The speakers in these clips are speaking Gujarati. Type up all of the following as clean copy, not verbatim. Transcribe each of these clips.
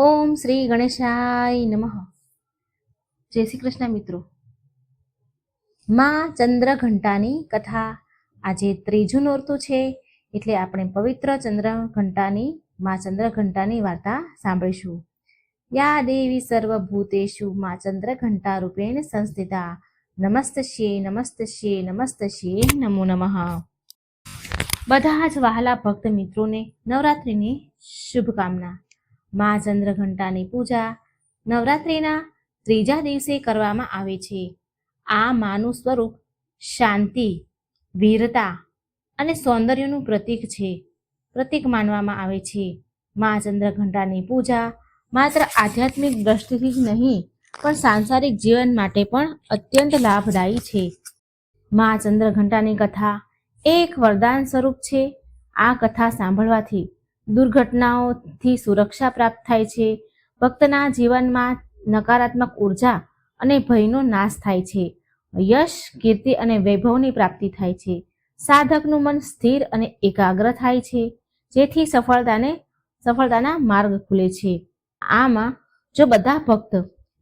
ઓમ શ્રી ગણેશાય નમઃ. જય શ્રી કૃષ્ણ મિત્રો. માં ચંદ્રઘંટાની કથા. આજે ત્રીજું નોરતું છે એટલે આપણે પવિત્ર ચંદ્રઘંટાની માં ચંદ્રઘંટાની વાર્તા સાંભળીશું. યા દેવી સર્વભૂતેષુ માં ચંદ્રઘંટા રૂપેણ સંસ્થિતા નમસ્તસ્યે નમસ્તસ્યે નમસ્તસ્યે નમો નમઃ. બધા જ વહાલા ભક્ત મિત્રોને નવરાત્રિની શુભકામના. માં ચંદ્રઘંટાની પૂજા નવરાત્રિના ત્રીજા દિવસે કરવામાં આવે છે. આ માનું સ્વરૂપ શાંતિ, વીરતા અને સૌંદર્યનું પ્રતીક માનવામાં આવે છે. માં ચંદ્રઘંટાની પૂજા માત્ર આધ્યાત્મિક દ્રષ્ટિથી જ નહીં પણ સાંસારિક જીવન માટે પણ અત્યંત લાભદાયી છે. માં ચંદ્રઘંટાની કથા એક વરદાન સ્વરૂપ છે. આ કથા સાંભળવાથી દુર્ઘટનાઓથી સુરક્ષા પ્રાપ્ત થાય છે. ભક્તના જીવનમાં નકારાત્મક ઉર્જા અને ભયનો નાશ થાય છે. યશ, કીર્તિ અને વૈભવની પ્રાપ્તિ થાય છે. સાધકનું મન સ્થિર અને એકાગ્ર થાય છે, જેથી સફળતાના માર્ગ ખુલે છે. આમાં જો બધા ભક્ત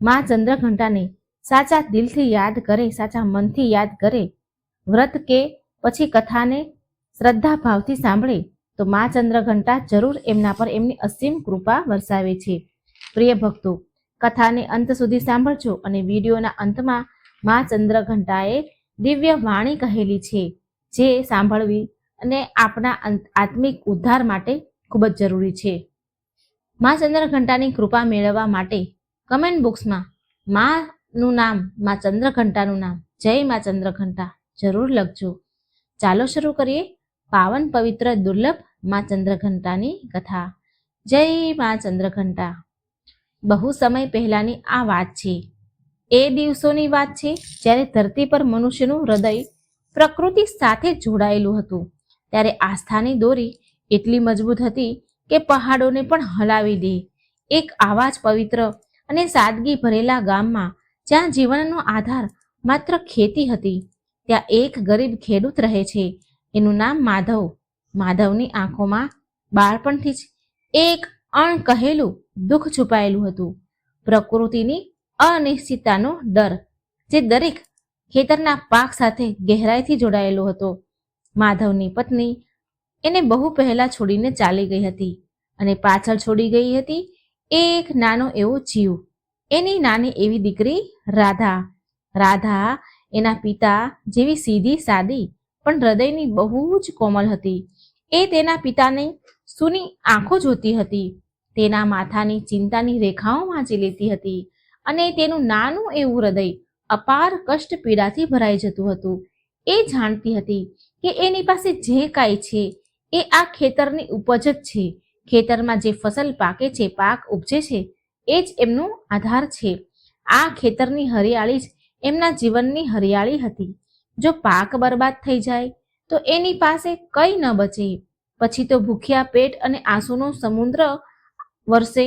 માં ચંદ્રઘંટાને સાચા દિલથી યાદ કરે, સાચા મનથી યાદ કરે, વ્રત કે પછી કથાને શ્રદ્ધા ભાવથી સાંભળે તો માં ચંદ્રઘંટા જરૂર એમના પર એમની અસીમ કૃપા વરસાવે છે. પ્રિય ભક્તો, કથાને અંત સુધી સાંભળજો અને વિડીયોના અંતમાં માં ચંદ્રઘંટાએ દિવ્ય વાણી કહેલી છે, જે સાંભળવી અને આપણા આત્મિક ઉદ્ધાર માટે ખૂબ જ જરૂરી છે. માં ચંદ્રઘંટાની કૃપા મેળવવા માટે કમેન્ટ બોક્સમાં માનું નામ, માં ચંદ્રઘંટાનું નામ, જય માં ચંદ્રઘંટા જરૂર લખજો. ચાલો શરૂ કરીએ પાવન પવિત્ર દુર્લભ માં ચંદ્રઘંટાની કથા. જય માં ચંદ્રઘંટા. બહુ સમય પહેલાની આ વાત છે. એ દિવસોની વાત છે જ્યારે ધરતી પર મનુષ્યનું હૃદય પ્રકૃતિ સાથે જોડાયેલું હતું. ત્યારે આસ્થાની દોરી એટલી મજબૂત હતી કે પહાડોને પણ હલાવી દે. એક આવા જ પવિત્ર અને સાદગી ભરેલા ગામમાં, જ્યાં જીવનનો આધાર માત્ર ખેતી હતી, ત્યાં એક ગરીબ ખેડૂત રહે છે. એનું નામ માધવ. માધવની આંખોમાં બાળપણથી જ એક અણકહેલું દુઃખ છુપાયેલું હતું. પ્રકૃતિની અનિશ્ચિતતાનો ડર, જે દરેક ખેતરના પાક સાથે ગહેરાઈથી જોડાયેલો હતો. માધવની પત્ની એને બહુ પહેલા છોડીને ચાલી ગઈ હતી અને પાછળ છોડી ગઈ હતી એક નાનો એવો જીવ, એની નાની એવી દીકરી રાધા. રાધા એના પિતા જેવી સીધી સાદી પણ હૃદયની બહુ જ કોમલ હતી. એ તેના પિતાની સૂની આંખો જોતી હતી, તેના માથાની ચિંતાની રેખાઓ વાંચી લેતી હતી અને તેનું નાનું એવું હૃદય અપાર કષ્ટ પીડાથી ભરાઈ જતું હતું. એ જાણતી હતી કે એની પાસે જે કાંઈ છે એ આ ખેતરની ઉપજ જ છે. ખેતરમાં જે ફસલ પાકે છે, પાક ઉપજે છે, એ જ એમનો આધાર છે. આ ખેતરની હરિયાળી જ એમના જીવનની હરિયાળી હતી. જો પાક બરબાદ થઈ જાય તો એની પાસે કંઈ ન બચે. પછી તો ભૂખ્યા પેટ અને આંસુનો સમુદ્ર વરસે.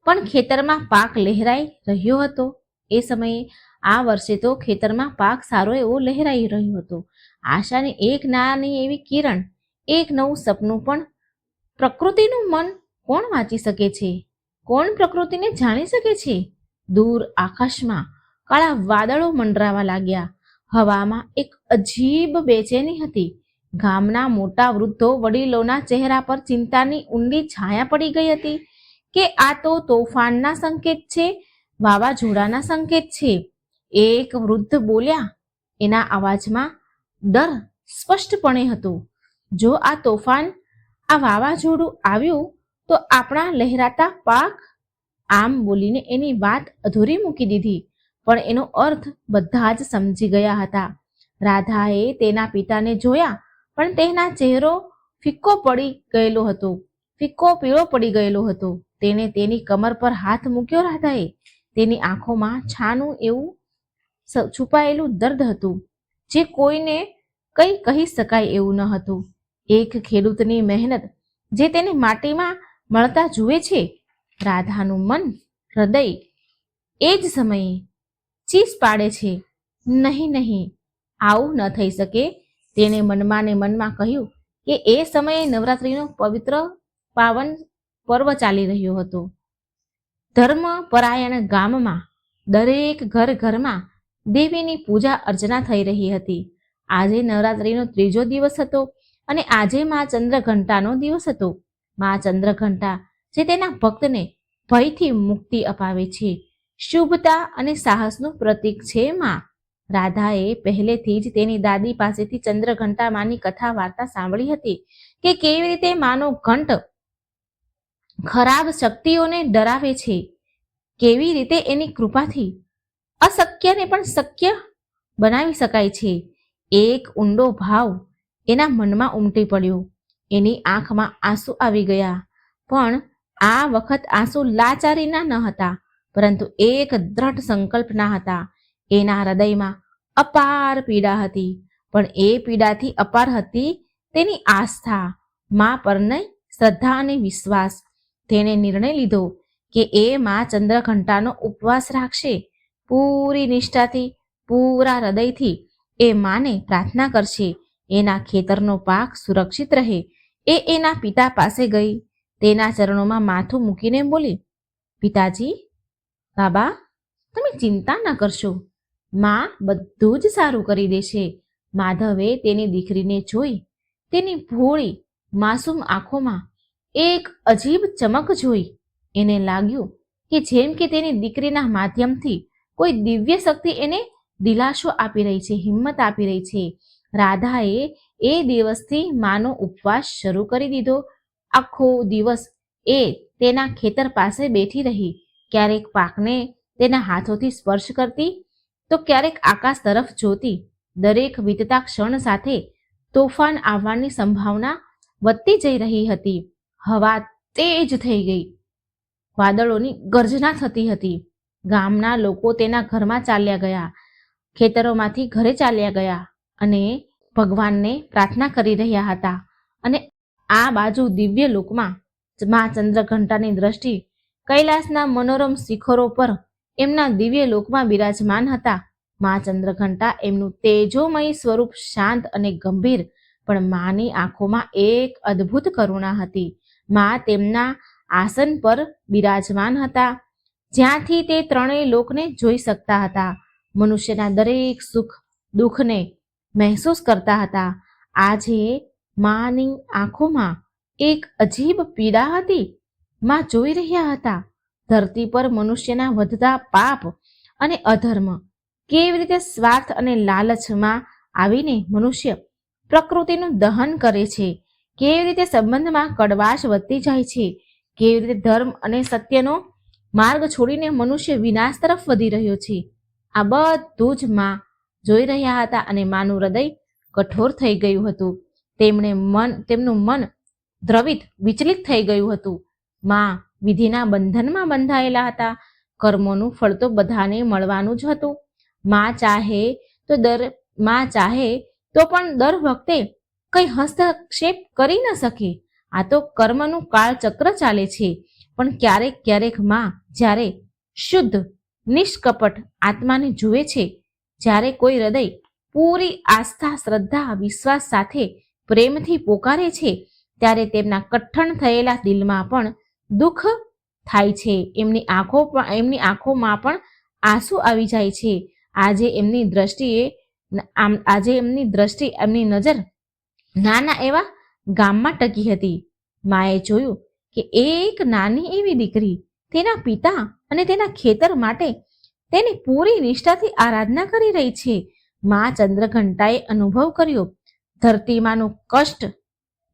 પણ ખેતરમાં પાક લહેરાઈ રહ્યો હતો. એ સમયે આ વર્ષે તો ખેતરમાં પાક સારો એવો લહેરાઈ રહ્યો હતો. આશાની એક નાની એવી કિરણ, એક નવું સપનું. પણ પ્રકૃતિનું મન કોણ વાંચી શકે છે? કોણ પ્રકૃતિને જાણી શકે છે? દૂર આકાશમાં કાળા વાદળો મંડરાવા લાગ્યા. હવામાં એક અજીબ બેચેની હતી. ગામના મોટા વૃદ્ધો વડીલોના ચહેરા પર ચિંતાની ઊંડી છાયા પડી ગઈ હતી કે આ તો તોફાનના સંકેત છે, વાવાઝોડાના સંકેત છે. એક વૃદ્ધ બોલ્યા. એના અવાજમાં ડર સ્પષ્ટપણે હતો. જો આ તોફાન, આ વાવાઝોડું આવ્યું તો આપણા લહેરાતા પાક. આમ બોલીને એની વાત અધૂરી મૂકી દીધી, પણ એનો અર્થ બધા જ સમજી ગયા હતા. રાધાએ તેના પિતાને જોયા, પણ તેના ચહેરો ફિક્કો પીળો પડી ગયેલો હતો. તેણે તેની કમર પર હાથ મૂક્યો. રાધાએ તેની આંખોમાં છાનું એવું છુપાયેલું દર્દ હતું, જે કોઈને કંઈ કહી શકાય એવું ન હતું. એક ખેડૂતની મહેનત જે તેને માટીમાં મળતા જુએ છે. રાધાનું મન, હૃદય એ જ સમયે ચીસ પાડે છે, નહીં નહીં, આવું ન થઈ શકે. તેણે મનમાં ને મનમાં કહ્યું કે એ સમયે નવરાત્રિનો પાવન પર્વ ચાલી રહ્યો હતો. ધર્મ પરાયણ ગામમાં દરેક ઘરમાં દેવીની પૂજા અર્ચના થઈ રહી હતી. આજે નવરાત્રિનો 3જો દિવસ હતો અને આજે મા ચંદ્રઘંટાનો દિવસ હતો. મા ચંદ્રઘંટા જે તેના ભક્તને ભયથી મુક્તિ અપાવે છે, શુભતા અને સાહસનું પ્રતીક છે. મા રાધાએ પહેલેથી જ તેની દાદી પાસેથી ચંદ્રઘંટા માની કથા વાર્તા સાંભળી હતી કે કેવી રીતે માનો ઘંટ ખરાબ શક્તિઓને ડરાવે છે, કેવી રીતે એની કૃપાથી અશક્યને પણ શક્ય બનાવી શકાય છે. એક ઊંડો ભાવ એના મનમાં ઉમટી પડ્યો. એની આંખમાં આંસુ આવી ગયા. પણ આ વખત આંસુ લાચારીના ન હતા, પરંતુ એક દ્રઢ સંકલ્પના હતા. એના હૃદયમાં અપાર પીડા હતી, પણ એ પીડાથી અપાર હતી તેની આસ્થા, મા પરને શ્રદ્ધા અને વિશ્વાસ. તેણે નિર્ણય લીધો કે એ મા ચંદ્રઘંટાનો ઉપવાસ રાખશે. પૂરી નિષ્ઠાથી, પૂરા હૃદયથી એ માને પ્રાર્થના કરશે. એના ખેતરનો પાક સુરક્ષિત રહે. એ એના પિતા પાસે ગઈ, તેના ચરણોમાં માથું મૂકીને બોલી, પિતાજી, બાબા, તમે ચિંતા ન કરશો, મા બધું જ સારું કરી દેશે. માધવે તેની દીકરીને જોઈ તેની ભોળી માસૂમ આંખોમાં એક અજીબ ચમક જોઈ. એને લાગ્યું કે જેમ કે તેની દીકરીના માધ્યમથી કોઈ દિવ્ય શક્તિ એને દિલાસો આપી રહી છે, હિંમત આપી રહી છે. રાધાએ એ દિવસથી માનો ઉપવાસ શરૂ કરી દીધો. આખો દિવસ એ તેના ખેતર પાસે બેઠી રહી. ક્યારેક પાકને તેના હાથોથી સ્પર્શ કરતી, તો ક્યારેક આકાશ તરફ જોતી. દરેક વીતતા ક્ષણ સાથે તોફાન આવવાની સંભાવના વધતી જઈ રહી હતી. હવા તેજ થઈ ગઈ, વાદળોની ગર્જના થતી હતી. ગામના લોકો તેના ઘરમાં ચાલ્યા ગયા, ખેતરોમાંથી ઘરે ચાલ્યા ગયા અને ભગવાનને પ્રાર્થના કરી રહ્યા હતા. અને આ બાજુ દિવ્ય લોકમાં મા ચંદ્રઘંટાની દ્રષ્ટિ કૈલાસના મનોરમ શિખરો પર એમના દિવ્ય લોકમાં બિરાજમાન હતા. મા ચંદ્રઘંટા એમનું તેજોમય સ્વરૂપ શાંત અને ગંભીર, પણ માની આંખોમાં એક અદ્ભુત કરુણા હતી. મા તેમના આસન પર બિરાજમાન હતા, જ્યાંથી તે ત્રણેય લોકને જોઈ શકતા હતા. મનુષ્યના દરેક સુખ દુઃખને મહેસૂસ કરતા હતા. આજે માની આંખોમાં એક અજીબ પીડા હતી. મા જોઈ રહ્યા હતા ધરતી પર મનુષ્યના વધતા પાપ અને અધર્મ, કેવી રીતે સ્વાર્થ અને લાલચમાં આવીને મનુષ્ય પ્રકૃતિનું દહન કરે છે, કેવી રીતે સંબંધમાં કડવાશ વધતી જાય છે, કેવી રીતે ધર્મ અને સત્યનો માર્ગ છોડીને મનુષ્ય વિનાશ તરફ વધી રહ્યો છે. આ બધું જ મા જોઈ રહ્યા હતા અને માનું હૃદય કઠોર થઈ ગયું હતું. તેમનું મન દ્રવિત, વિચલિત થઈ ગયું હતું. મા વિધિના બંધનમાં બંધાયેલા હતા. કર્મોનું ફળ તો બધાને મળવાનું જ હતું. મા ચાહે તો પણ દર વખતે કઈ હસ્તક્ષેપ કરી ન શકે. આ તો કર્મનું કાળચક્ર ચાલે છે. પણ ક્યારેક ક્યારેક મા જ્યારે શુદ્ધ નિષ્કપટ આત્માને જુએ છે, જ્યારે કોઈ હૃદય પૂરી આસ્થા, શ્રદ્ધા, વિશ્વાસ સાથે પ્રેમથી પોકારે છે, ત્યારે તેમના કઠણ થયેલા દિલમાં પણ દુઃખ થાય છે. એમની આંખોમાં પણ આંસુ આવી જાય છે. આજે એમની નજર નાના એવા ગામમાં ટકી હતી. માએ જોયું કે એક નાની એવી દીકરી તેના પિતા અને તેના ખેતર માટે તેની પૂરી નિષ્ઠાથી આરાધના કરી રહી છે. મા ચંદ્રઘંટાએ અનુભવ કર્યો ધરતીમાનું કષ્ટ.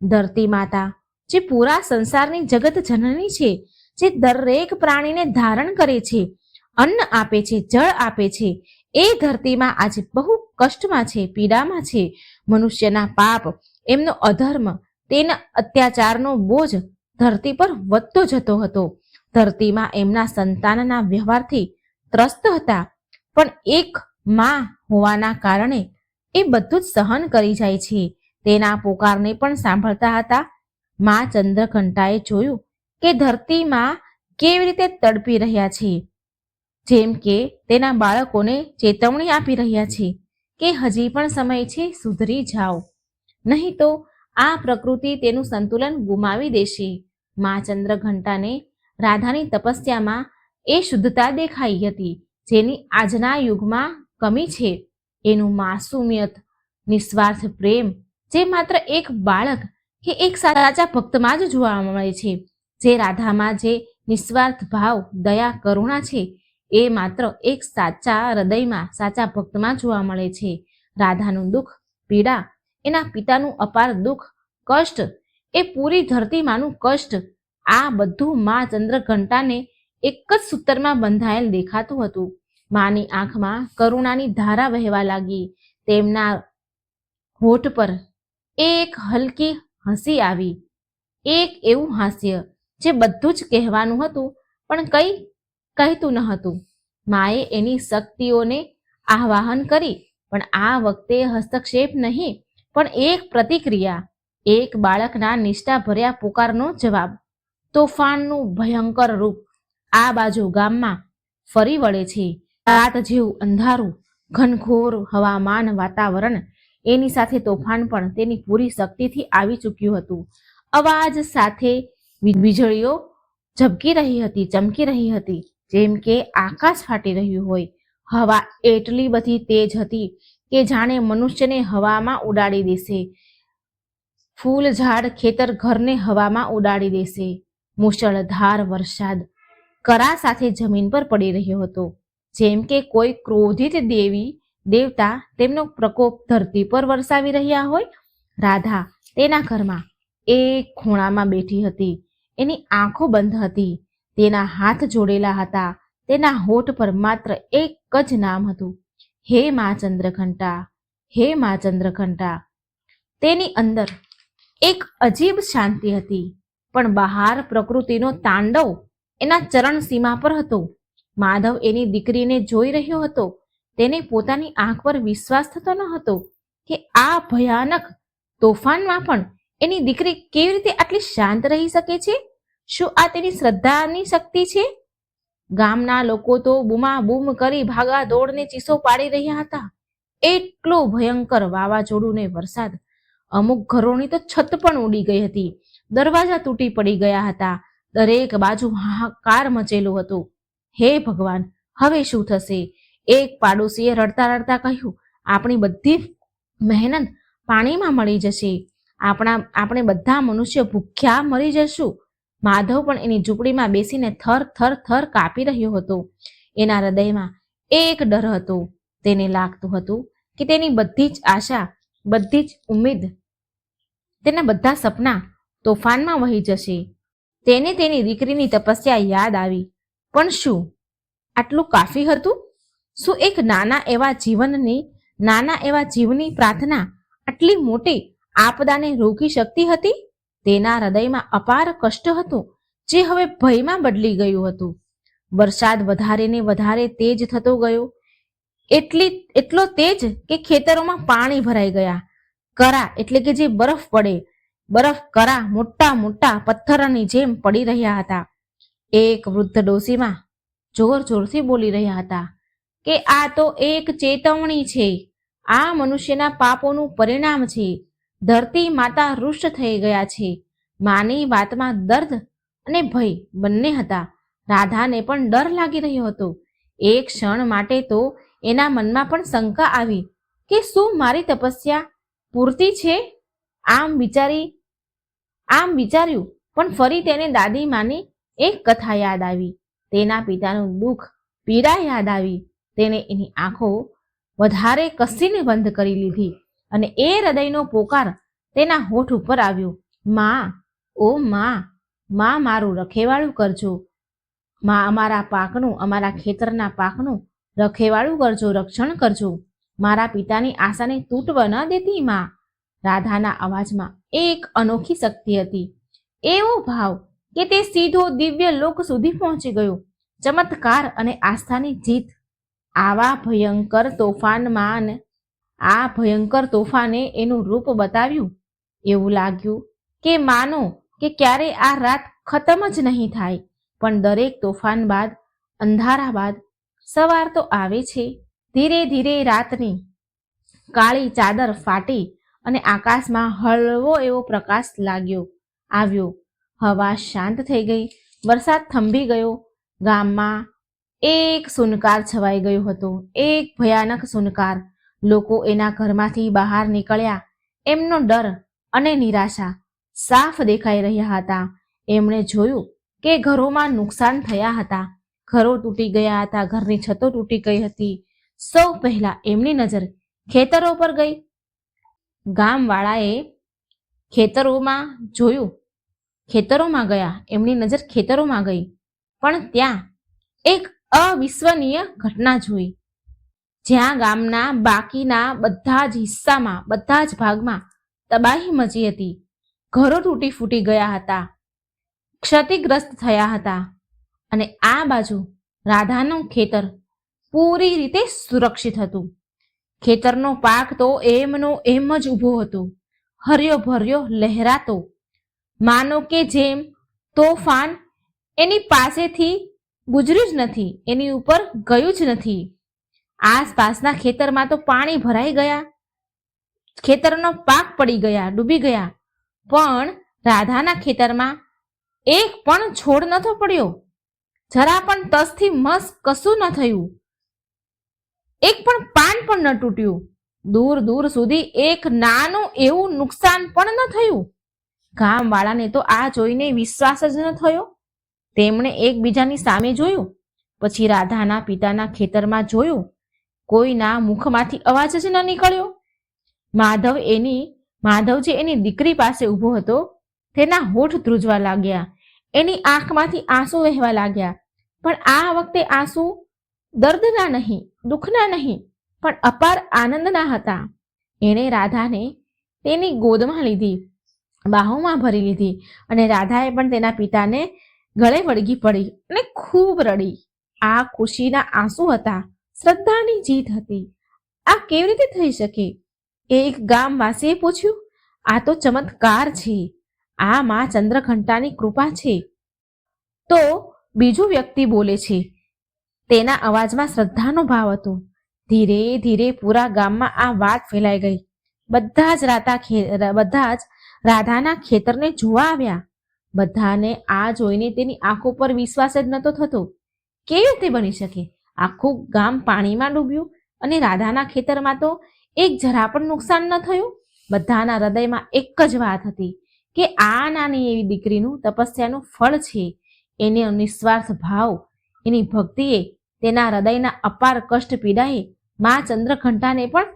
ધરતી માતા જે પૂરા સંસારની જગત જનની છે, જે દરેક પ્રાણીને ધારણ કરે છે, અન્ન આપે છે, જળ આપે છે, એ ધરતીમાં આજે બહુ કષ્ટમાં છે, પીડામાં છે. મનુષ્યના પાપ, એમનો અધર્મ, તેના અત્યાચારનો બોજ ધરતી પર વધતો જતો હતો. ધરતીમાં એમના સંતાનના વ્યવહારથી ત્રસ્ત હતા, પણ એક મા હોવાના કારણે એ બધું જ સહન કરી જાય છે. તેના પોકારને પણ સાંભળતા હતા. મા ચંદ્રઘંટાએ જોયું કે ધરતીમાં કેવી રીતે તડપી રહ્યા છે, જેમ કે તેના બાળકોને ચેતવણી આપી રહ્યા છે કે હજી પણ સમય છે, સુધરી જાઓ, નહીં તો આ પ્રકૃતિ તેનું સંતુલન ગુમાવી દેશે. મા ચંદ્રઘંટાને રાધાની તપસ્યામાં એ શુદ્ધતા દેખાઈ હતી જેની આજના યુગમાં કમી છે. એનું માસુમિયત, નિસ્વાર્થ પ્રેમ જે માત્ર એક બાળક કે એક સાચા ભક્તમાં જ જોવા મળે છે. જે રાધામાં જે નિસ્વાર્થ ભાવ, દયા, કરુણા છે એ માત્ર એક સાચા હૃદયમાં, સાચા ભક્તમાં જોવા મળે છે. રાધાનું દુઃખ, પીડા, એના પિતાનું અપાર દુઃખ, કષ્ટ, એ પૂરી ધરતીમાંનું કષ્ટ, આ બધું મા ચંદ્રઘંટાને એક જ સૂત્રમાં બંધાયેલ દેખાતું હતું. માની આંખમાં કરુણાની ધારા વહેવા લાગી. તેમના હોઠ પર એક હલકી હસી આવી, એક એવું હાસ્ય જે બધું જ કહેવાનું હતું પણ કંઈ કહેતું ન હતું. માએ એની શક્તિઓને આવાહન કરી, પણ આ વખતે હસ્તક્ષેપ નહીં, પણ એક પ્રતિક્રિયા, એક બાળકના નિષ્ઠાભર્યા પુકારનો જવાબ. તોફાનનું ભયંકર રૂપ આ બાજુ ગામમાં ફરી વળે છે. રાત જેવું અંધારું, ઘનઘોર હવામાન, વાતાવરણ, એની સાથે તોફાન પણ તેની પૂરી શક્તિથી આવી ચૂક્યું હતું. અવાજ સાથે વીજળીઓ ઝબકી રહી હતી, ચમકી રહી હતી, જેમ કે આકાશ ફાટી રહ્યું હોય. હવા એટલી બધી તેજ હતી કે જાણે મનુષ્યને હવામાં ઉડાડી દેશે. ફૂલ, ઝાડ, ખેતર, ઘરને હવામાં ઉડાડી દેશે. મુશળધાર વરસાદ કરા સાથે જમીન પર પડી રહ્યો હતો, જેમ કે કોઈ ક્રોધિત દેવી દેવતા તેમનો પ્રકોપ ધરતી પર વરસાવી રહ્યા હોય. રાધા તેના ઘરમાં એક ખૂણામાં બેઠી હતી. એની આંખો બંધ હતી, તેના હાથ જોડેલા હતા, તેના હોઠ પર માત્ર એક જ નામ હતું, હે મા ચંદ્રઘંટા, હે મા ચંદ્રઘંટા. તેની અંદર એક અજીબ શાંતિ હતી, પણ બહાર પ્રકૃતિનો તાંડવ એના ચરણ સીમા પર હતો. માધવ એની દીકરીને જોઈ રહ્યો હતો. તેને પોતાની આંખ પર વિશ્વાસ થતો ન હતો કે આ ભયાનક તોફાનમાં પણ એની દીકરી કેવી રીતે આટલી શાંત રહી શકે છે. શું આ તેની શ્રદ્ધાની શક્તિ છે? ગામના લોકો તો બૂમાબૂમ કરી ભાગા દોડને ચીસો પાડી રહ્યા હતા. એટલો ભયંકર વાવાઝોડું ને વરસાદ. અમુક ઘરોની તો છત પણ ઉડી ગઈ હતી, દરવાજા તૂટી પડી ગયા હતા, દરેક બાજુ હાહાકાર મચેલો હતો. હે ભગવાન, હવે શું થશે? એક પાડોશીએ રડતા રડતા કહ્યું, આપણી બધી મહેનત પાણીમાં મળી જશે. આપણે બધા મનુષ્ય ભૂખ્યા મરી જશું. માધવ પણ એની ઝૂંપડીમાં બેસીને થર થર થર કાપી રહ્યો હતો. એના હૃદયમાં એક ડર હતો. તેને લાગતું હતું કે તેની બધી જ આશા, બધી જ ઉમ્મીદ, તેના બધા સપના તોફાનમાં વહી જશે. તેને તેની દીકરીની તપસ્યા યાદ આવી. પણ શું આટલું કાફી હતું? શું એક નાના એવા જીવની પ્રાર્થના આટલી મોટી આપદાને રોકી શકતી હતી? તેના હૃદયમાં અપાર કષ્ટ હતું, જે હવે ભયમાં બદલી ગયું હતું. વરસાદ વધારે ને વધારે તેજ થતો ગયો, એટલો તેજ કે ખેતરોમાં પાણી ભરાઈ ગયા. કરા એટલે કે જે બરફ પડે, બરફ કરા મોટા મોટા પથ્થરની જેમ પડી રહ્યા હતા. એક વૃદ્ધ ડોશીમાં જોર જોરથી બોલી રહ્યા હતા કે આ તો એક ચેતવણી છે, આ મનુષ્યના પાપોનું પરિણામ છે. ધરતી માતા રૂષ્ટ થઈ ગયા છે. માની વાતમાં દર્દ અને ભય બંને હતા. રાધાને પણ ડર લાગી રહ્યો હતો. એક ક્ષણ માટે તો એના મનમાં પણ શંકા આવી કે શું મારી તપસ્યા પૂરતી છે? આમ વિચાર્યું, પણ ફરી તેને દાદી માની એક કથા યાદ આવી. તેના પિતાનું દુઃખ, પીડા યાદ આવી. તેને એની આંખો વધારે કસીને બંધ કરી લીધી અને એ હૃદયનો પોકાર તેના હોઠ ઉપર આવ્યો, માં, ઓ માં, માં મારું રખેવાળું કરજો. માં અમારા પાકનું, અમારા ખેતરના પાકનું રખેવાળું કરજો, રક્ષણ કરજો. મારા પિતાની આશાને તૂટવા ન દેતી માં. રાધાના અવાજમાં એક અનોખી શક્તિ હતી, એવો ભાવ કે તે સીધો દિવ્ય લોક સુધી પહોંચી ગયો. ચમત્કાર અને આસ્થાની જીત. આ ભયંકર તોફાને એનું રૂપ બતાવ્યું. એવું લાગ્યું કે માનો કે ક્યારે આ રાત ખતમ જ નહીં થાય. પણ દરેક તોફાન બાદ, અંધારા બાદ સવાર તો આવે છે. ધીરે ધીરે રાતની કાળી ચાદર ફાટી અને આકાશમાં હળવો એવો પ્રકાશ આવ્યો. હવા શાંત થઈ ગઈ, વરસાદ થંભી ગયો. ગામમાં એક સુનકાર છવાઈ ગયો હતો, એક ભયાનક સુનકાર. લોકો એના ઘરમાંથી બહાર નીકળ્યા. એમનો ડર અને નિરાશા સાફ દેખાઈ રહ્યા હતા. એમણે જોયું કે ઘરોમાં નુકસાન થયા હતા, ઘરો તૂટી ગયા હતા, ઘરની છતો તૂટી ગઈ હતી. સૌ પહેલા એમની નજર ખેતરો પર ગઈ. ગામવાળાએ ખેતરોમાં જોયું, ખેતરોમાં ગયા, એમની નજર ખેતરોમાં ગઈ, પણ ત્યાં એક અવિશ્વનીય ઘટના જોઈ. જ્યાં ગામના બાકીના બધા જ હિસ્સામાં, બધા જ ભાગમાં તબાહી મચી હતી. ઘરો તૂટી ફૂટી ગયા હતા, ક્ષતિગ્રસ્ત થયા હતા. અને આ બાજુ રાધાનું ખેતર પૂરી રીતે સુરક્ષિત હતું. ખેતરનો પાક તો એમનો એમ જ ઊભો હતો, હર્યો ભર્યો, લહેરાતો, માનો કે જેમ તોફાન એની પાસેથી ગુજર્યું જ નથી, એની ઉપર ગયું જ નથી. આસપાસના ખેતરમાં તો પાણી ભરાઈ ગયા, ખેતરનો પાક પડી ગયા, ડૂબી ગયા, પણ રાધાના ખેતરમાં એક પણ છોડ નતો પડ્યો, જરા પણ તસથી મસ કશું ન થયું, એક પણ પાન પણ ન તૂટ્યું, દૂર દૂર સુધી એક નાનું એવું નુકસાન પણ ન થયું. ગામવાળાને તો આ જોઈને વિશ્વાસ જ ન થયો. તેમણે એકબીજાની સામે જોયું, પછી રાધાના પિતાના ખેતરમાં જોયું. કોઈના મુખમાંથી અવાજ જ ન નીકળ્યો. માધવ જે એની દીકરી પાસે ઊભો હતો, તેના હોઠ ધ્રુજવા લાગ્યા, એની આંખમાંથી આંસુ વહેવા લાગ્યા. પણ આ વખતે આંસુ દર્દના નહીં, દુઃખના નહીં, પણ અપાર આનંદના હતા. એણે રાધાને તેની ગોદમાં લીધી, બાહોમાં ભરી લીધી, અને રાધાએ પણ તેના પિતાને ગળે વળગી પડી અને ખૂબ રડી. આ ખુશીના આંસુ હતા, શ્રદ્ધાની જીત હતી. આ કેવી રીતે થઈ શકે? એક ગામવાસીએ પૂછ્યું. આ તો ચમત્કાર છે, આ માં ચંદ્રઘંટાની કૃપા છે. તો બીજું વ્યક્તિ બોલે છે, તેના અવાજમાં શ્રદ્ધાનો ભાવ હતો. ધીરે ધીરે પૂરા ગામમાં આ વાત ફેલાઈ ગઈ. બધા જ રાધાના ખેતરને જોવા આવ્યા. બધાને આ જોઈને તેની આંખો પર વિશ્વાસ જ નહોતો થતો. કેવી રીતે બની શકે? આખું ગામ પાણીમાં ડૂબ્યું અને રાધાના ખેતરમાં તો એક જરા પણ નુકસાન ન થયું. બધાના હૃદયમાં એક જ વાત હતી કે આ નાની એવી દીકરીનું તપસ્યાનું ફળ છે. એને નિસ્વાર્થ ભાવ, એની ભક્તિએ, તેના હૃદયના અપાર કષ્ટ પીડાએ મા ચંદ્રઘંટાને પણ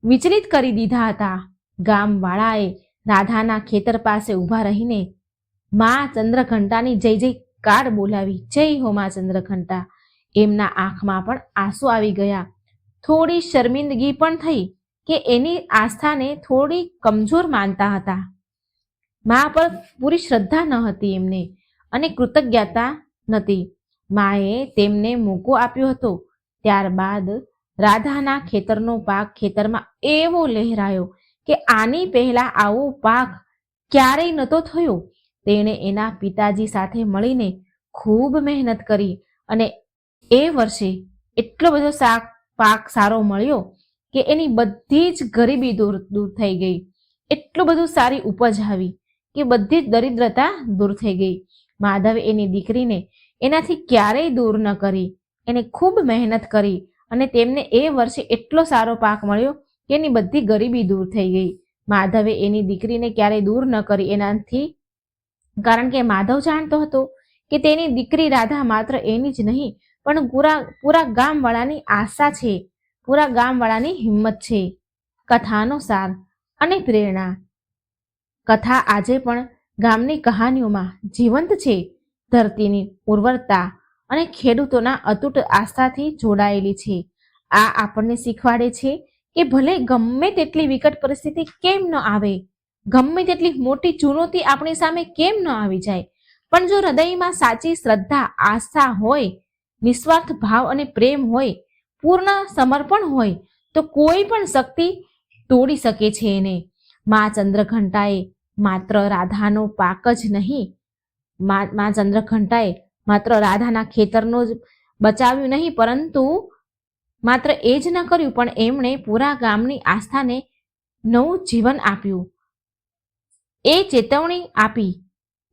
વિચલિત કરી દીધા હતા. ગામવાળાએ રાધાના ખેતર પાસે ઊભા રહીને મા ચંદ્રઘંટાની જય જયકાર બોલાવી. જય હો મા ચંદ્રઘંટા. એમના આંખમાં પણ આંસુ આવી ગયા. થોડી શર્મિંદગી પણ થઈ કે એની આસ્થાને થોડી કમજોર માનતા હતા. મા પર પૂરી શ્રદ્ધા ન હતી એમને, અને કૃતજ્ઞતા નથી. માએ તેમને મોકો આપ્યો હતો. ત્યારબાદ રાધાના ખેતરનો પાક ખેતરમાં એવો લહેરાયો કે આની પહેલા આવો પાક ક્યારેય નહોતો થયો. તેણે એના પિતાજી સાથે મળીને ખૂબ મહેનત કરી અને એ વર્ષે એટલો બધો પાક સારો મળ્યો કે એની બધી જ ગરીબી દૂર થઈ ગઈ. એટલું બધું સારી ઉપજ આવી કે બધી જ દરિદ્રતા દૂર થઈ ગઈ. માધવે એની દીકરીને એનાથી ક્યારેય દૂર ન કરી. એને ખૂબ મહેનત કરી અને તેમને એ વર્ષે એટલો સારો પાક મળ્યો કે એની બધી ગરીબી દૂર થઈ ગઈ. માધવે એની દીકરીને ક્યારેય દૂર ન કરી એનાથી, કારણ કે માધવ જાણતો હતો કે તેની દીકરી રાધા માત્ર એની જ નહીં પણ પૂરા ગામવાળાની આશા છે, પૂરા ગામવાળાની હિંમત છે. કથાનો સાર અને પ્રેરણા. કથા આજે પણ ગામની કહાનીઓમાં જીવંત છે. ધરતીની ઉર્વરતા અને ખેડૂતોના અતૂટ આસ્થાથી જોડાયેલી છે. આ આપણને શીખવાડે છે કે ભલે ગમે તેટલી વિકટ પરિસ્થિતિ કેમ ન આવે, ગમે તેટલી મોટી ચુનૌતી આપણી સામે કેમ ન આવી જાય, પણ જો હૃદયમાં સાચી શ્રદ્ધા, આસ્થા હોય, નિસ્વાર્થ ભાવ અને પ્રેમ હોય, પૂર્ણ સમર્પણ હોય, તો કોઈ પણ શક્તિ તોડી શકે છે એને. મા ચંદ્રઘંટાએ માત્ર રાધાનો પાક જ નહીં, મા ચંદ્રઘંટાએ માત્ર રાધાના ખેતરનો જ બચાવ્યું નહીં, પરંતુ માત્ર એ જ ન કર્યું, પણ એમણે પૂરા ગામની આસ્થાને નવું જીવન આપ્યું. એ ચેતવણી આપી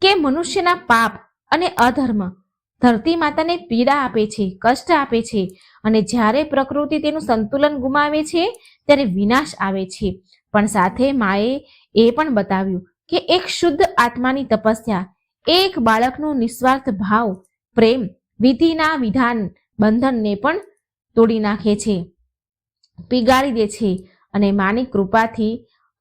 કે મનુષ્યના પાપ અને અધર્મ ધરતી માતાને પીડા આપે છે, કષ્ટ આપે છે, અને જ્યારે પ્રકૃતિ તેનું સંતુલન ગુમાવે છે ત્યારે વિનાશ આવે છે. પણ સાથે માએ એ પણ બતાવ્યું કે એક શુદ્ધ આત્માની તપસ્યા, એક બાળકનો નિસ્વાર્થ ભાવ, પ્રેમ, વિધિના વિધાન બંધનને પણ તોડી નાખે છે, પીગાળી દે છે, અને માની કૃપાથી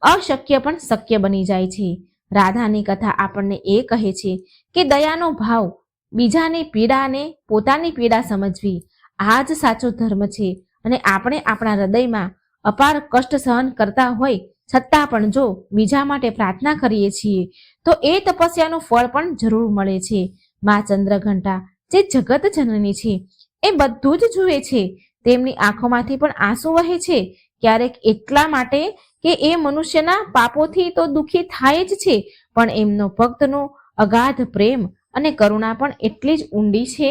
અશક્ય પણ શક્ય બની જાય છે. રાધાની કથા આપણને એ કહે છે કે દયાનો ભાવ, બીજાની પીડાને પોતાની પીડા સમજવી, આ જ સાચો ધર્મ છે. અને આપણે આપણા હૃદયમાં અપાર કષ્ટ સહન કરતા હોય છતાં પણ જો બીજા માટે પ્રાર્થના કરીએ છીએ તો એ તપસ્યાનું ફળ પણ જરૂર મળે છે. મા ચંદ્રઘંટા જે જગત જનની છે એ બધું જ જુએ છે. તેમની આંખોમાંથી પણ આંસુ વહે છે, ક્યારેક એટલા માટે કે એ મનુષ્યના પાપોથી તો દુઃખી થાય જ છે, પણ એમનો ભક્તનો અગાધ પ્રેમ અને કરુણા પણ એટલી જ ઊંડી છે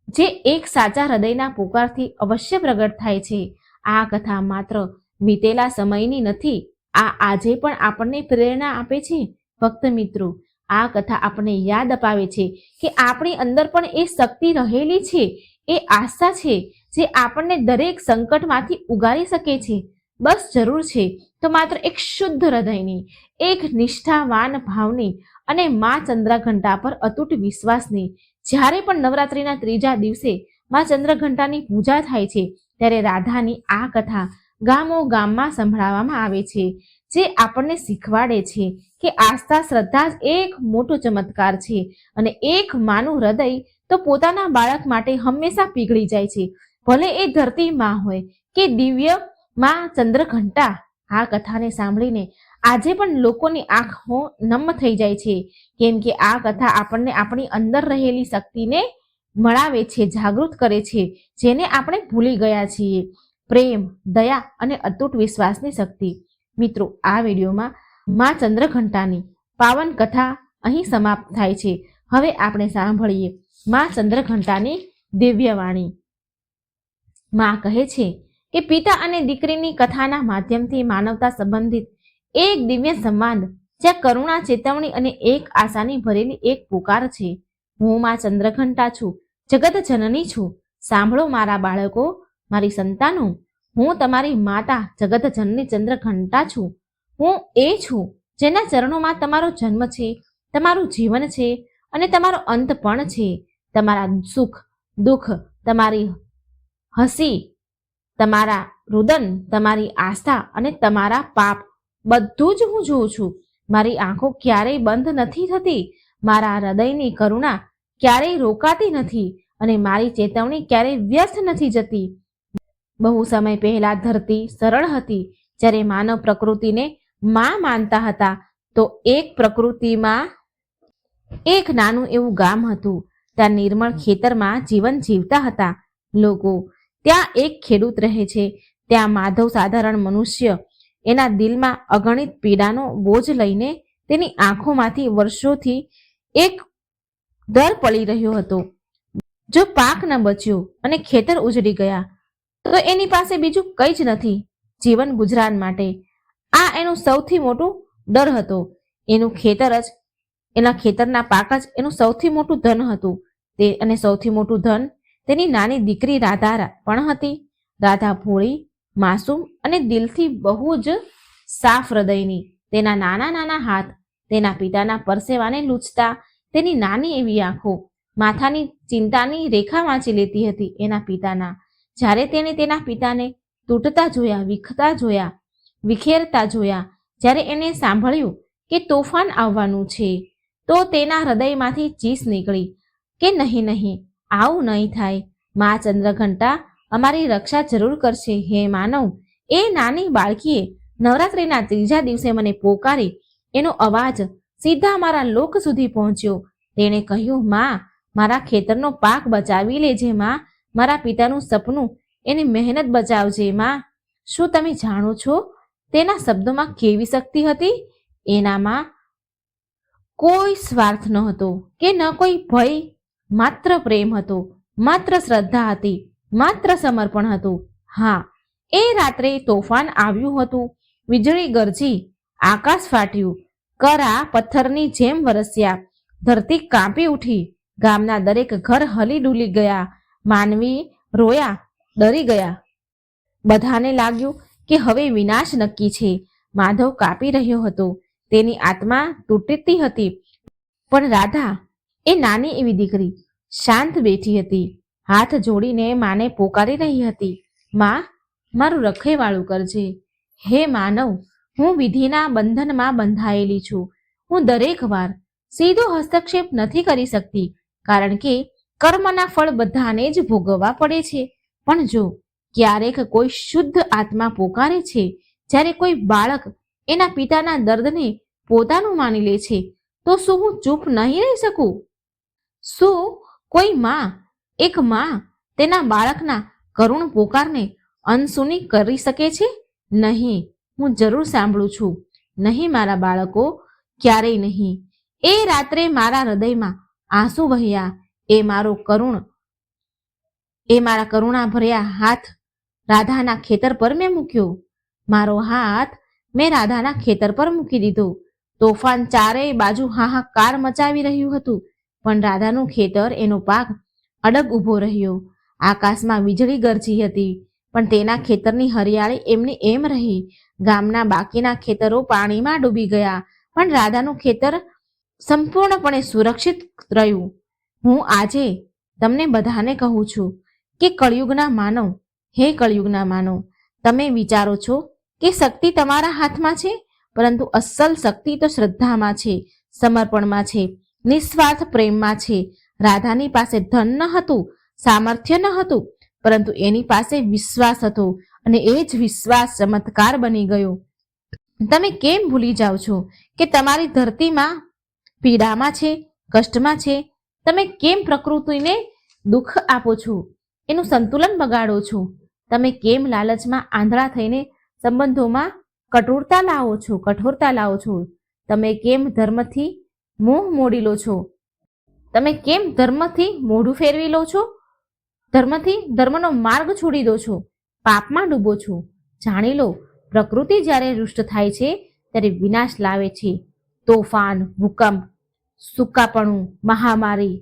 જે એક સાચા હૃદયના પુકારથી અવશ્ય પ્રગટ થાય છે. આ કથા માત્ર વીતેલા સમયની નથી, આ આજે પણ આપણને પ્રેરણા આપે છે. ભક્ત મિત્રો, આ કથા આપણને યાદ અપાવે છે કે આપણી અંદર પણ એ શક્તિ રહેલી છે, એ આસ્થા છે જે આપણને દરેક સંકટમાંથી ઉગારી શકે છે. બસ જરૂર છે તો માત્ર એક શુદ્ધ હૃદયની, એક નિષ્ઠાવાન ભાવની અને મા ચંદ્રઘંટા પર અતૂટ વિશ્વાસની. જ્યારે પણ નવરાત્રિના ત્રીજા દિવસે મા ચંદ્રઘંટાની પૂજા થાય છે ત્યારે રાધાની આ કથા ગામો ગામમાં સંભળાવવામાં આવે છે, જે આપણને શીખવાડે છે કે આસ્થા, શ્રદ્ધા જ એક મોટો ચમત્કાર છે. અને એક માનું હૃદય તો પોતાના બાળક માટે હંમેશા પીગળી જાય છે, ભલે એ ધરતી માં હોય કે દિવ્ય મા ચંદ્રઘંટા. આ કથાને સાંભળીને આજે પણ લોકોની આંખો નમ થઈ જાય છે, કેમ કે આ કથા આપણને આપણી અંદર રહેલી શક્તિને મળાવે છે, જાગૃત કરે છે, જેને આપણે ભૂલી ગયા છીએ. પ્રેમ, દયા અને અતૂટ વિશ્વાસની શક્તિ. મિત્રો, આ વિડીયોમાં મા ચંદ્રઘંટાની પાવન કથા અહીં સમાપ્ત થાય છે. હવે આપણે સાંભળીએ મા ચંદ્રઘંટાની દિવ્ય વાણી. મા કહે છે કે પિતા અને દીકરીની કથાના માધ્યમથી માનવતા સંબંધિત એક દિવ્ય સંવાદ, જ્યાં કરુણા, ચેતવણી અને એક આશાની ભરેલી એક પુકાર છે. હું મા ચંદ્રઘંટા છું, જગત જનની છું. સાંભળો મારા બાળકો, મારી સંતાનો, હું તમારી માતા જગત જનની ચંદ્રઘંટા છું. હું એ છું જેના ચરણોમાં તમારો જન્મ છે, તમારું જીવન છે અને તમારો અંત પણ છે. તમારા સુખ, દુઃખ, તમારી હસી, તમારા રુદન, તમારી આસ્થા અને તમારા પાપ, બધું જ હું જોઉં છું. મારી આંખો ક્યારેય બંધ નથી થતી, મારા હૃદયની કરુણા ક્યારેય રોકાતી નથી અને મારી ચેતવણી ક્યારેય વ્યર્થ નથી જતી. બહુ સમય પહેલા ધરતી સરળ હતી. જ્યારે માનવ પ્રકૃતિને માં માનતા હતા તો એક પ્રકૃતિમાં એક નાનું એવું ગામ હતું. ત્યાં નિર્મળ ખેતરમાં જીવન જીવતા હતા લોકો. ત્યાં એક ખેડૂત રહે છે. ત્યાં માધવ, સાધારણ મનુષ્ય, એના દિલમાં અગણિત પીડાનો બોજ લઈને તેની આંખોમાંથી વર્ષોથી એક દર પડી રહ્યો હતો. જો પાક ન બચ્યો અને ખેતર ઉજળી ગયા તો એની પાસે બીજું કંઈ જ નથી જીવન ગુજરાન માટે. આ એનું સૌથી મોટું ડર હતો. એનું ખેતર જ, એના ખેતરના પાક જ એનું સૌથી મોટું ધન હતું. તે અને સૌથી મોટું ધન તેની નાની દીકરી રાધા પણ હતી. રાધા ભોળી, માસૂમ અને દિલથી બહુ જ સાફ હૃદયની. તેના નાના નાના હાથ તેના પિતાના પરસેવાને લૂછતા, તેની નાની એવી આંખો માથાની ચિંતાની રેખા વાંચી લેતી હતી એના પિતાના. જ્યારે તેણે તેના પિતાને તૂટતા જોયા, વિખેરતા જોયા, જ્યારે એણે સાંભળ્યું કે તોફાન આવવાનું છે, તો તેના હૃદયમાંથી ચીસ નીકળી કે નહીં નહીં, આવું નહીં થાય. મા ચંદ્રઘંટા અમારી રક્ષા જરૂર કરશે. હે માનવ, એ નાની બાળકીએ નવરાત્રિના ત્રીજા દિવસે મને પોકારી. એનો અવાજ સીધા મારા લોક સુધી પહોંચ્યો. તેણે કહ્યું, માં, મારા ખેતરનો પાક બચાવી લેજે માં, મારા પિતાનું સપનું, એની મહેનત બચાવજે માં. શું તમે જાણો છો તેના શબ્દોમાં કેવી શક્તિ હતી? એનામાં કોઈ સ્વાર્થ નહોતો કે ન કોઈ ભય, માત્ર પ્રેમ હતો, માત્ર શ્રદ્ધા હતી, માત્ર સમર્પણ હતું. હા, એ રાત્રે તોફાન આવ્યું હતું, વીજળી ગરજી, આકાશ ફાટ્યું, કરા પથ્થરની જેમ વરસ્યા. ધરતી કાંપી ઉઠી. ગામના દરેક ઘર હલી ડૂલી ગયા. માનવી રોયા, ડરી ગયા. બધાને લાગ્યું કે હવે વિનાશ નક્કી છે. માધવ કાપી રહ્યો હતો. તેની આત્મા તૂટતી હતી. પણ રાધા, એ નાની એવી દીકરી, શાંત બેઠી હતી. હાથ જોડીને માને પોકારી રહી હતી. માં, મારું રખેવાળું કરજે. હે માનવ, હું વિધિના બંધનમાં બંધાયેલી છું. હું દરેક વાર સીધો હસ્તક્ષેપ નથી કરી શકતી, કારણ કે કર્મના ફળ બધાને જ ભોગવવા પડે છે. પણ જો ક્યારેક કોઈ શુદ્ધ આત્મા પોકારે છે, જ્યારે કોઈ બાળક એના પિતાના દર્દને પોતાનું માની લે છે, તો શું હું ચૂપ નહીં રહી શકું? શું કોઈ એક માં તેના બાળકના કરુણ પોકારને અનસુની કરી શકે છે? નહીં. હું જરૂર સાંભળું છું. નહીં મારા બાળકો, ક્યારેય નહીં. એ રાત્રે મારા હૃદયમાં આંસુ વહ્યા. મારા કરુણા ભર્યા હાથ રાધાના ખેતર પર મેં મૂક્યો. મારો હાથ મેં રાધાના ખેતર પર મૂકી દીધો. તોફાન ચારેય બાજુ હાહાકાર મચાવી રહ્યું હતું, પણ રાધાનું ખેતર, એનો પાક અડગ ઊભો રહ્યો. આકાશમાં વીજળી ગરજી હતી, પણ તેના ખેતરની હરિયાળી એમની એમ રહી. ગામના બાકીના ખેતરો પાણીમાં ડૂબી ગયા, પણ રાધાનું ખેતર સંપૂર્ણપણે સુરક્ષિત રહ્યું. હું આજે તમને બધાને કહું છું કે કળિયુગના માનવ, હે કળિયુગના માનવ, તમે વિચારો છો કે શક્તિ તમારા હાથમાં છે, પરંતુ અસલ શક્તિ તો શ્રદ્ધામાં છે, સમર્પણમાં છે, નિસ્વાર્થ પ્રેમમાં છે. રાધાની પાસે ધન ન હતું, સામર્થ્ય ન હતું, પરંતુ એની પાસે વિશ્વાસ હતો, અને એ જ વિશ્વાસ ચમત્કાર બની ગયો. તમે કેમ ભૂલી જાઓ છો કે તમારી ધરતીમાં પીડામાં છે, કષ્ટમાં છે? તમે કેમ પ્રકૃતિને દુઃખ આપો છો, એનું સંતુલન બગાડો છો? તમે કેમ લાલચમાં આંધળા થઈને સંબંધોમાં કઠોરતા લાવો છો? તમે કેમ ધર્મથી મોહ મોડી લો છો? તમે કેમ ધર્મથી મોઢું ફેરવી લો છો? ધર્મનો માર્ગ છોડી દો છો? પાપમાં ડૂબો છો? જાણી લો, પ્રકૃતિ જ્યારે રૂષ્ટ થાય છે ત્યારે વિનાશ લાવે છે. તોફાન, ભૂકંપ, સૂકાપણું, મહામારી,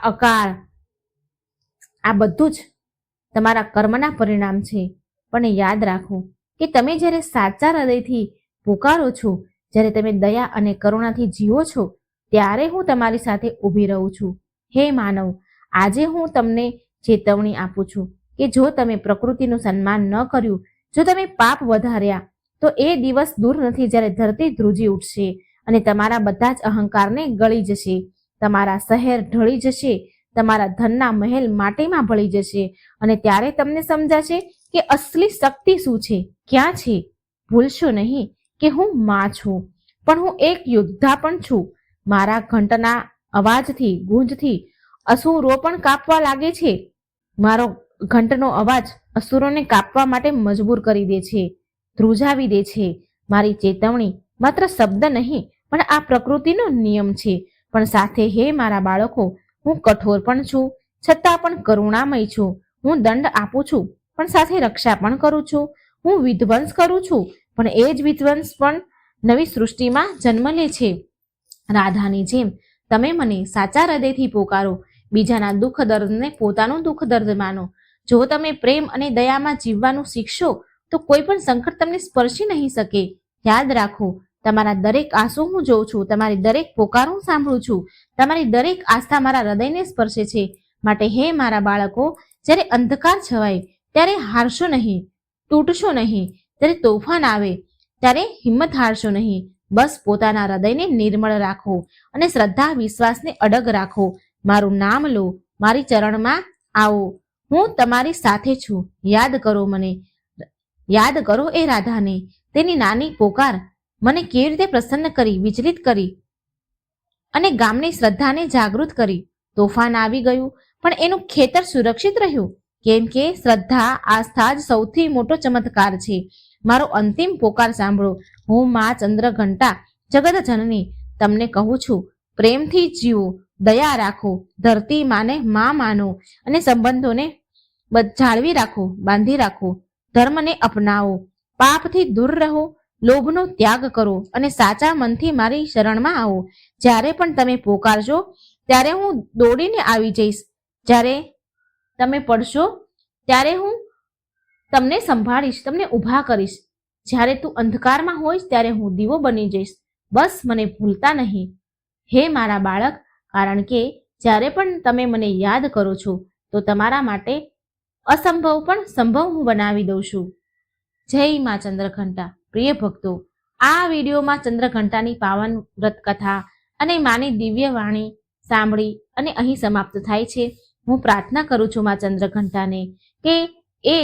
અકાળ, આ બધું જ તમારા કર્મના પરિણામ છે. પણ યાદ રાખો કે તમે જ્યારે સાચા હૃદયથી પુકારો છો, જ્યારે તમે દયા અને કરુણાથી જીવો છો, ત્યારે હું તમારી સાથે ઊભી રહું છું. હે માનવ, આજે હું તમને ચેતવણી આપું છું કે જો તમે પ્રકૃતિનું સન્માન ન કર્યું, જો તમે પાપ વધાર્યા, તો એ દિવસ દૂર નથી જ્યારે ધરતી ધ્રુજી ઉઠશે અને તમારા બધા જ અહંકારને ગળી જશે. તમારા શહેર ઢળી જશે, તમારા ધનના મહેલ માટીમાં ભળી જશે, અને ત્યારે તમને સમજાશે કે અસલી શક્તિ શું છે, ક્યાં છે. ભૂલશો નહીં કે હું માં છું, પણ હું એક યોદ્ધા પણ છું. મારા ઘંટના અવાજથી, ગુંજથી અસુરો પણ કાપવા લાગે છે. મારો ઘંટનો અવાજ અસુરોને કાપવા માટે મજબૂર કરી દે છે, ધ્રુજાવી દે છે. મારી ચેતવણી માત્ર શબ્દ નહીં, પણ આ પ્રકૃતિનો નિયમ છે. પણ સાથે, હે મારા બાળકો, હું કઠોર પણ છું, છતાં પણ કરુણામય છું. હું દંડ આપું છું, પણ સાથે રક્ષા પણ કરું છું. હું વિધ્વંસ કરું છું, પણ એ જ વિધ્વંસ પણ નવી સૃષ્ટિમાં જન્મ લે છે. રાધાની જેમ તમે મને સાચા હૃદયથી પોકારો. બીજાના દુઃખ દર્દને પોતાનું દુઃખ દર્દ માનો. જો તમે પ્રેમ અને દયામાં જીવવાનું શીખશો, તો કોઈ પણ સંકટ તમને સ્પર્શી નહીં શકે. યાદ રાખો, તમારા દરેક આંસુ હું જોઉં છું, તમારી દરેક પોકાર હું સાંભળું છું, તમારી દરેક આસ્થા મારા હૃદયને સ્પર્શે છે. માટે હે મારા બાળકો, જ્યારે અંધકાર છવાય ત્યારે હારશો નહીં, તૂટશો નહીં. જ્યારે તોફાન આવે ત્યારે હિંમત હારશો નહીં. બસ પોતાના હૃદયને નિર્મળ રાખો અને શ્રદ્ધા વિશ્વાસને અડગ રાખો. મારું નામ લો, મારી ચરણમાં આવો. હું તમારી સાથે છું. યાદ કરો મને, યાદ કરો એ રાધાને. તેની નાની પોકાર મને કેવી રીતે પ્રસન્ન કરી, વિચલિત કરી અને ગામની શ્રદ્ધાને જાગૃત કરી. તોફાન આવી ગયું, પણ એનું ખેતર સુરક્ષિત રહ્યું, કેમ કે શ્રદ્ધા, આસ્થા જ સૌથી મોટો ચમત્કાર છે. મારો અંતિમ પોકાર સાંભળો. હું માં ચંદ્રઘંટા, જગત જનની, તમને કહું છું, પ્રેમથી જીવો, દયા રાખો, ધરતી માને માં માનો અને સંબંધોને જાળવી રાખો, બાંધી રાખો. ધર્મને અપનાવો, પાપથી દૂર રહો, લોભનો ત્યાગ કરો અને સાચા મનથી મારી શરણમાં આવો. જ્યારે પણ તમે પોકારજો ત્યારે હું દોડીને આવી જઈશ. જ્યારે તમે પડશો ત્યારે હું તમને સંભાળીશ, તમને ઊભા કરીશ. જ્યારે તું અંધકારમાં હોઈશ ત્યારે હું દીવો બની જઈશ. બસ મને ભૂલતા નહીં હે મારા બાળક, કારણ કે જ્યારે પણ તમે મને યાદ કરો છો તો તમારા માટે અસંભવ પણ સંભવ હું બનાવી દઉં છું. જય માં ચંદ્રઘંટા. પ્રિય ભક્તો, આ વિડીયોમાં ચંદ્રઘંટાની પાવન વ્રત કથા અને માની દિવ્ય વાણી સાંભળી અને અહીં સમાપ્ત થાય છે. હું પ્રાર્થના કરું છું માં ચંદ્રઘંટાને કે એ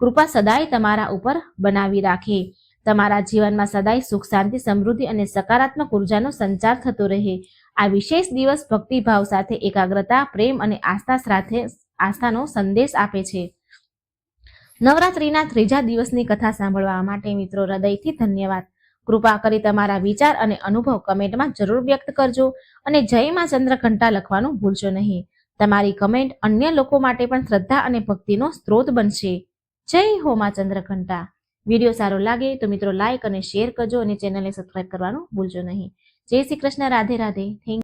કૃપા સદાય તમારા ઉપર બનાવી રાખે. તમારા જીવનમાં સદાય સુખ, શાંતિ, સમૃદ્ધિ અને સકારાત્મક ઉર્જાનો સંચાર થતો રહે. આ વિશેષ દિવસ ભક્તિભાવ સાથે એકાગ્રતા, પ્રેમ અને આસ્થાનો સંદેશ આપે છે. નવરાત્રિના ત્રીજા દિવસની કથા સાંભળવા માટે મિત્રો હૃદયથી ધન્યવાદ. કૃપા કરી તમારા વિચાર અને અનુભવ કમેન્ટમાં જરૂર વ્યક્ત કરજો અને જય માં ચંદ્રઘંટા લખવાનું ભૂલશો નહીં. તમારી કમેન્ટ અન્ય લોકો માટે પણ શ્રદ્ધા અને ભક્તિનો સ્ત્રોત બનશે. જય હો માં ચંદ્રઘંટા. વિડીયો સારો લાગે તો મિત્રો લાઈક અને શેર કરજો અને ચેનલને સબસ્ક્રાઇબ કરવાનું ભૂલજો નહીં. જય શ્રી કૃષ્ણ. રાધે રાધે. થેન્ક